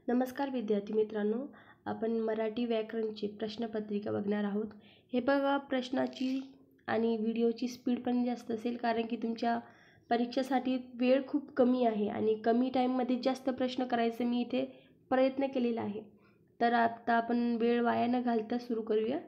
नमस्कार विद्यार्थी मित्रांनो, आपण मराठी व्याकरणची प्रश्नपत्रिका बघणार आहोत। हे बघा, प्रश्नाची आणि व्हिडिओची स्पीड पण जास्त असेल कारण की तुमच्या परीक्षेसाठी वेळ खूप कमी आहे आणि कमी टाईममध्ये जास्त प्रश्न करायचे मी इथे प्रयत्न केलेला आहे। तर आता आपण वेळ वाया न घालता सुरू करूया।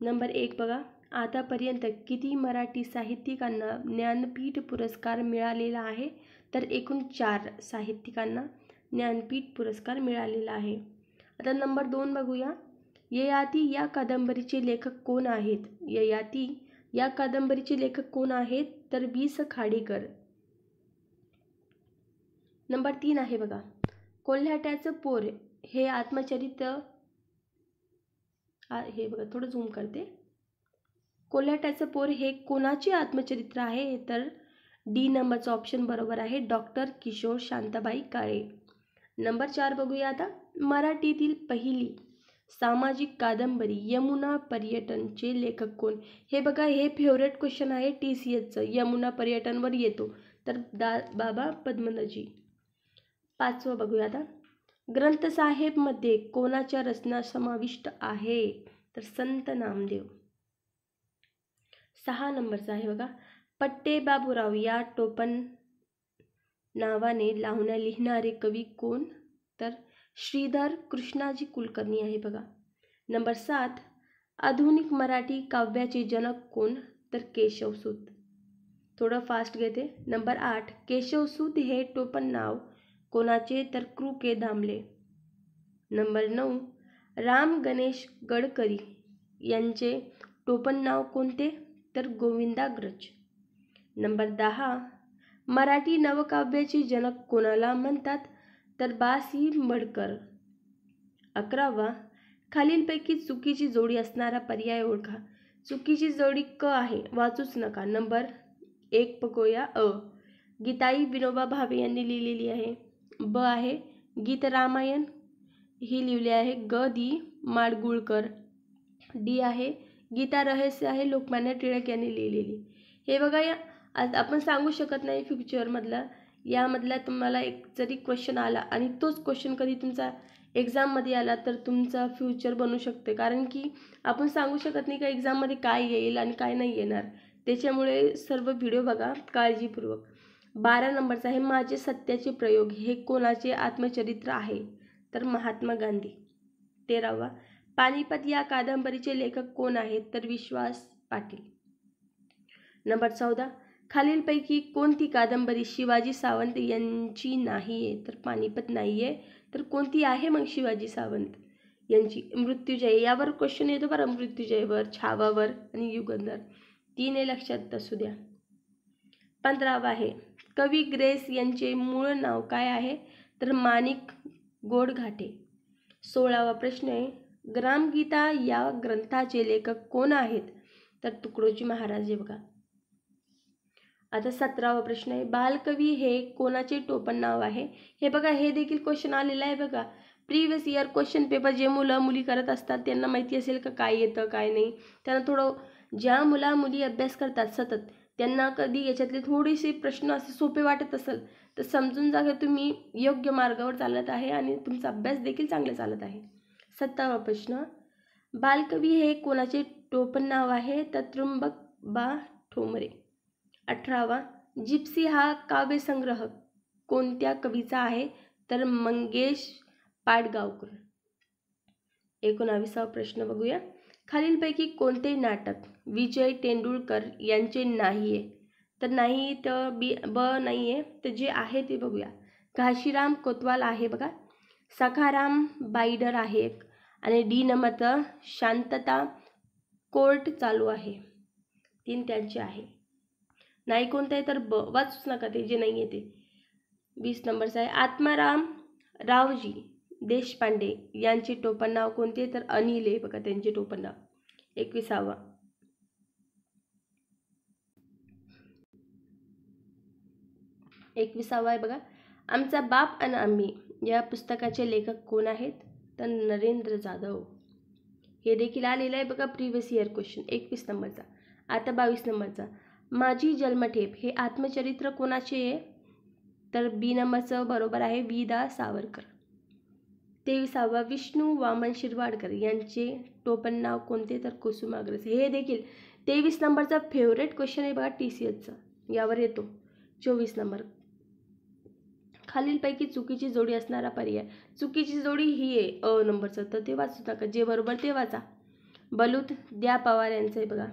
नंबर 1 बघा, आतापर्यंत किती मराठी साहित्यिकांना ज्ञानपीठ पुरस्कार मिळालेला आहे? तर एकूण 4 साहित्यिकांना ज्ञानपीठ पुरस्कार मिळालेला आहे। आता नंबर 2 बघूया, ययाती या कादंबरीचे लेखक कोण आहेत? ययाती या कादंबरीचे लेखक कोण आहेत? तर वि.स. खाडेकर। नंबर 3 आहे बघा, कोल्हाट्याचं पोर हे आत्मचरित्र हे बघा, थोडं झूम करते। कोल्हाट्याचं पोर हे कोणाचे आत्मचरित्र आहे? तर डी नंबरचा ऑप्शन बरोबर आहे, डॉक्टर किशोर शांताबाई काळे। नंबर 4 बघूया आता, मराठीतील पहिली सामाजिक कादंबरी यमुना पर्यटनचे लेखक कोण? हे बघा, हे फेवरेट क्वेश्चन आहे TCSचं, यमुना पर्यटनवर येतो, तर बाबा पद्मनजी। 5वं बघूया आता, ग्रंथसाहेबमध्ये कोणाच्या रचना समाविष्ट आहे? तर संत नामदेव। 6 नंबरचा आहे बघा, पट्टे बाबूराव या टोपण नावाने लावण्या लिहिणारे कवी कोण? तर श्रीधर कृष्णाजी कुलकर्णी आहे बघा। नंबर 7, आधुनिक मराठी काव्याचे जनक कोण? तर केशवसूत। थोडं फास्ट घेते। नंबर 8, केशवसूत हे टोपण नाव कोणाचे? तर कृ. के. दामले। नंबर 9, राम गणेश गडकरी यांचे टोपण नाव कोणते? तर गोविंदाग्रज। नंबर 10, मराठी नवकाव्याचे जनक कोणाला म्हणतात? तर बा.सी. मडकर। 11वा, खालीलपैकी चुकीची जोडी असणारा पर्याय ओळखा। चुकीची जोडी क आहे, वाचूच नका। नंबर 1 बघूया, गीताई विनोबा भावे यांनी लिहिलेली आहे। ब आहे गीत रामायण, ही लिहिली आहे ग. दी. माडगुळकर। डी आहे गीता रहस्य आहे, लोकमान्य टिळक यांनी लिहिलेली। हे बघा, या आपण सांगू शकत नाही फ्युचरमधला, यामधला तुम्हाला एक जरी क्वेश्चन आला आणि तोच क्वेश्चन कधी तुमचा एक्झाममध्ये आला तर तुमचा फ्युचर बनू शकते, कारण की आपण सांगू शकत नाही का एक्झाममध्ये काय येईल आणि काय नाही येणार। त्याच्यामुळे सर्व व्हिडिओ बघा काळजीपूर्वक। 12 नंबरचा आहे, माझे सत्याचे प्रयोग हे कोणाचे आत्मचरित्र आहे? तर महात्मा गांधी। 13वा, पानिपत या कादंबरीचे लेखक कोण आहेत? तर विश्वास पाटील। नंबर 14, खालीलपैकी कोणती कादंबरी शिवाजी सावंत यांची नाहीये? तर पानिपत नाहीये, तर कोणती आहे मग शिवाजी सावंत यांची? मृत्युंजय, यावर क्वेश्चन येतो बरं, मृत्युंजयवर, छावावर आणि युगंधर, 3 लक्षात असू द्या। 15वा आहे, कवी ग्रेस यांचे मूळ नाव काय आहे? तर माणिक गोडघाटे। 16वा प्रश्न आहे, ग्रामगीता या ग्रंथाचे लेखक कोण आहेत? तर तुकडोजी महाराज आहे बघा। आता 17वा प्रश्न आहे, बालकवी हे कोणाचे टोपण नाव आहे? हे बघा, हे देखील क्वेश्चन आलेला आहे बघा, प्रिव्हियस इयर क्वेश्चन पेपर जे मुलं मुली करत असतात त्यांना माहिती असेल का काय येतं काय नाही। त्यांना थोडं, ज्या मुला मुली अभ्यास करतात सतत त्यांना कधी याच्यातले थोडेसे प्रश्न असे सोपे वाटत असेल तर समजून जा की तुम्ही योग्य मार्गावर चालत आहे आणि तुमचा अभ्यास देखील चांगला चालत आहे। 17वा प्रश्न, बालकवी हे कोणाचे टोपण नाव आहे? तर त्र्यंबक बा ठोंबरे। 18वा, जिप्सी हा काव्यसंग्रह कोणत्या कवीचा आहे? तर मंगेश पाडगावकर। 19वा प्रश्न बघूया, खालीलपैकी कोणते नाटक विजय तेंडुलकर यांचे नाहीये? तर नाही, तर ब नाहीये, तर जे आहे ते बघूया, घाशीराम कोतवाल आहे बघा, सखाराम बाईडर आहे आणि डी नंबरचा शांतता कोर्ट चालू आहे, 3 त्यांचे आहे। नाही कोणतं आहे तर ब, वाचूच नका ते जे नाही आहे ते। 20 नंबरचा आहे, आत्माराम रावजी देशपांडे यांचे टोपण नाव कोणते? तर अनिल आहे बघा त्यांचे टोपण नाव। 21वा, आहे बघा, आमचा बाप आणि आम्ही या पुस्तकाचे लेखक कोण आहेत? तर नरेंद्र जाधव। हे देखील आलेलं आहे बघा प्रिव्हियस इयर क्वेश्चन। 21 नंबरचा। आता 22 नंबरचा, माझी जन्मठेप हे आत्मचरित्र कोणाचे आहे? तर बी नंबरचं बरोबर आहे, वि. दा. सावरकर। 23वा विष्णू वामन शिरवाडकर यांचे टोपण नाव कोणते? तर कुसुमाग्रज. हे देखील 23 नंबरचा फेवरेट क्वेश्चन आहे बघा TCSचा, यावर येतो. 24 नंबर, खालीलपैकी चुकीची जोडी असणारा पर्याय. चुकीची जोडी ही आहे अ नंबरचं, तर ते वाचू नका, जे बरोबर ते वाचा. बलूत द्या पवार यांचं आहे बघा.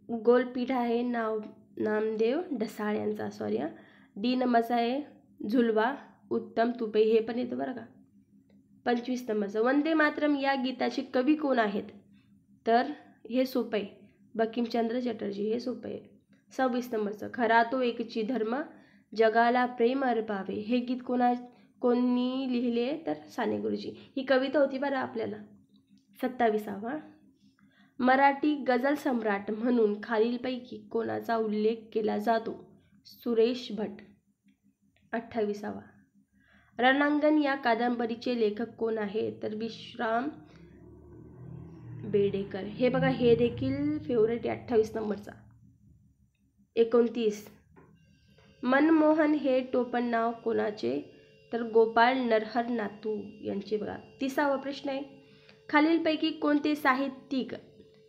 गोलपीठ आहे नामदेव ढसाळ यांचा, सॉरी हा. डी नंबरचा आहे झुलवा उत्तम तुपे, हे पण येतं बरं का. 25 नंबरचं, वंदे मातरम या गीताचे कवी कोण आहेत? तर हे सोपं आहे, बंकिमचंद्र चटर्जी, हे सोपं आहे. 26 नंबरचं, खरा तो एकची धर्म जगाला प्रेम अर्पावे, हे गीत कोणी लिहिले? तर साने गुरुजी. ही कविता होती बरं आपल्याला. 27वा, मराठी गझल सम्राट म्हणून खालीलपैकी कोणाचा उल्लेख केला जातो? सुरेश भट. 28वा, रणांगण या कादंबरीचे लेखक कोण आहे? तर विश्राम बेडेकर. हे बघा, हे देखील फेवरेट आहे 28 नंबरचा. 29, मनमोहन हे टोपण नाव कोणाचे? तर गोपाळ नरहर नातू यांचे बघा. 30वा प्रश्न आहे, खालीलपैकी कोणते साहित्यिक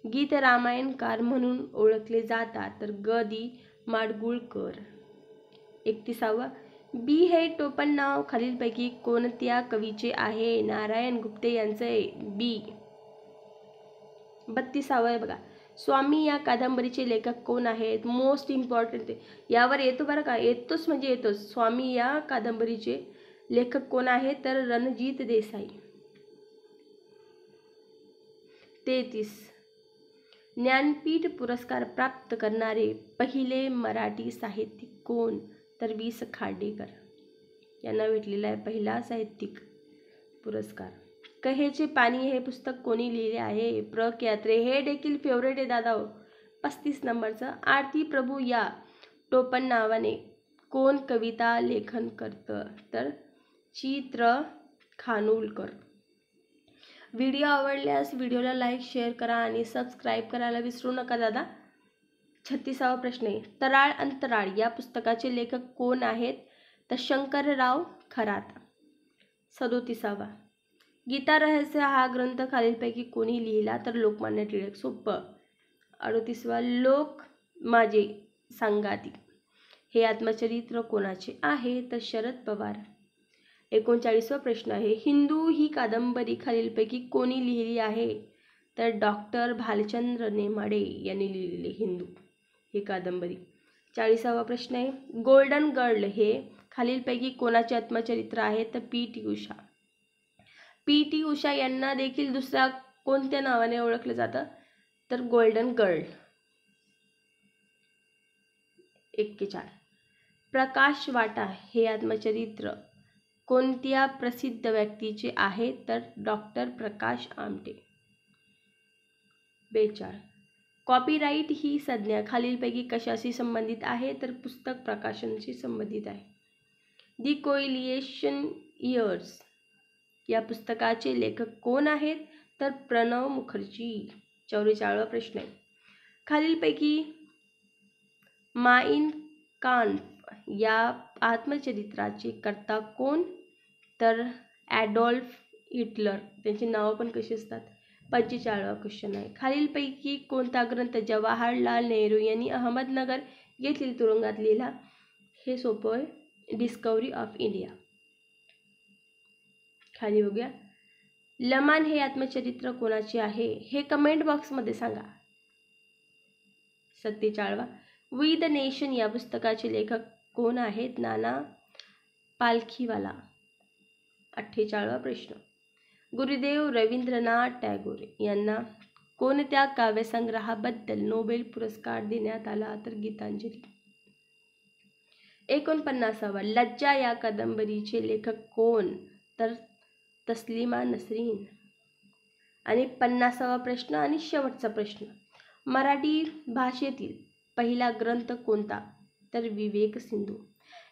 गीत रामायणकार म्हणून ओळखले जातात? तर ग दी माडगुळकर. 31वा, बी हे टोपण नाव खालीलपैकी कोणत्या कवीचे आहे? नारायण गुप्ते यांचे बी. 32वा आहे बघा, स्वामी या कादंबरीचे लेखक कोण आहेत? मोस्ट इम्पॉर्टंट, यावर येतो बरं का, येतोच म्हणजे येतोच. स्वामी या कादंबरीचे लेखक कोण आहेत? तर रणजित देसाई. 33, ज्ञानपीठ पुरस्कार प्राप्त करणारे पहिले मराठी साहित्यिक कोण? तर वि. स. खाडेकर यांना भेटलेला आहे पहिला साहित्यिक पुरस्कार. कहेचे पाणी हे पुस्तक कोणी लिहिले आहे? प्र. क्यात्रे. हे देखील फेवरेट आहे दादा. 35 नंबरचं, आरती प्रभू या टोपण नावाने कोण कविता लेखन करतं? तर चित्र खानोलकर. व्हिडिओ आवडल्यास व्हिडिओला लाईक शेअर करा आणि सबस्क्राईब करायला विसरू नका दादा. 36वा प्रश्न आहे, तराळ अंतराळ या पुस्तकाचे लेखक कोण आहेत? तर शंकरराव खरात. 37वा, गीता रहस्य हा ग्रंथ खालीलपैकी कोणी लिहिला? तर लोकमान्य टिळक. सोपं. 38वा, लोक माझे सांगाती हे आत्मचरित्र कोणाचे आहे? तर शरद पवार. 39वा प्रश्न आहे, हिंदू ही कादंबरी खालीलपैकी कोणी लिहिली आहे? तर डॉक्टर भालचंद्र नेमाडे यांनी लिहिलेली हिंदू ही कादंबरी. 40वा प्रश्न आहे, गोल्डन गर्ल हे खालीलपैकी कोणाचे आत्मचरित्र आहे? तर पी.टी. उषा. पी.टी. उषा यांना देखील दुसऱ्या कोणत्या नावाने ओळखलं जातं? तर गोल्डन गर्ल. 41, प्रकाश वाटा हे आत्मचरित्र कोणत्या प्रसिद्ध व्यक्तीचे आहे? तर डॉक्टर प्रकाश आमटे. 42, कॉपीराइट ही संज्ञा खालीलपैकी कशाशी संबंधित आहे? तर पुस्तक प्रकाशनाशी संबंधित आहे. दी कोइलिशन इयर्स या पुस्तकाचे लेखक कोण आहेत? तर प्रणव मुखर्जी. 44वा प्रश्न आहे, खालीलपैकी माइन काम्फ या आत्मचरित्राचे कर्ता कोण? तर ॲडॉल्फ हिटलर. त्यांची नावं पण कशी असतात. 45वा क्वेश्चन आहे, खालीलपैकी कोणता ग्रंथ जवाहरलाल नेहरू यांनी अहमदनगर येथील तुरुंगात लिहिला? हे सोपं आहे, डिस्कवरी ऑफ इंडिया. खाली बघूया, लमान हे आत्मचरित्र कोणाचे आहे? हे कमेंट बॉक्समध्ये सांगा. 47वा, वी द नेशन या पुस्तकाचे लेखक कोण आहेत? नाना पालखीवाला. 48वा प्रश्न, गुरुदेव रवींद्रनाथ टागोर यांना कोणत्या काव्यसंग्रहाबद्दल नोबेल पुरस्कार देण्यात आला? तर गीतांजली. 49वा, लज्जा या कादंबरीचे लेखक कोण? तर तस्लिमा नसरीन. आणि 50वा प्रश्न आणि शेवटचा प्रश्न, मराठी भाषेतील पहिला ग्रंथ कोणता? तर विवेक सिंधू.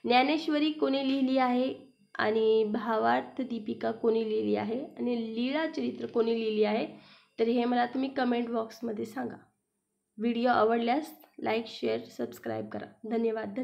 ज्ञानेश्वरी कोणी लिहिली आहे? आणि भावार्थ दीपिका कोणी लिहिली आहे? आणि लीळा चरित्र कोणी लिहिली आहे? तर हे मला तुम्ही कमेंट बॉक्समध्ये सांगा. व्हिडिओ आवडल्यास लाईक शेअर सबस्क्राईब करा. धन्यवाद.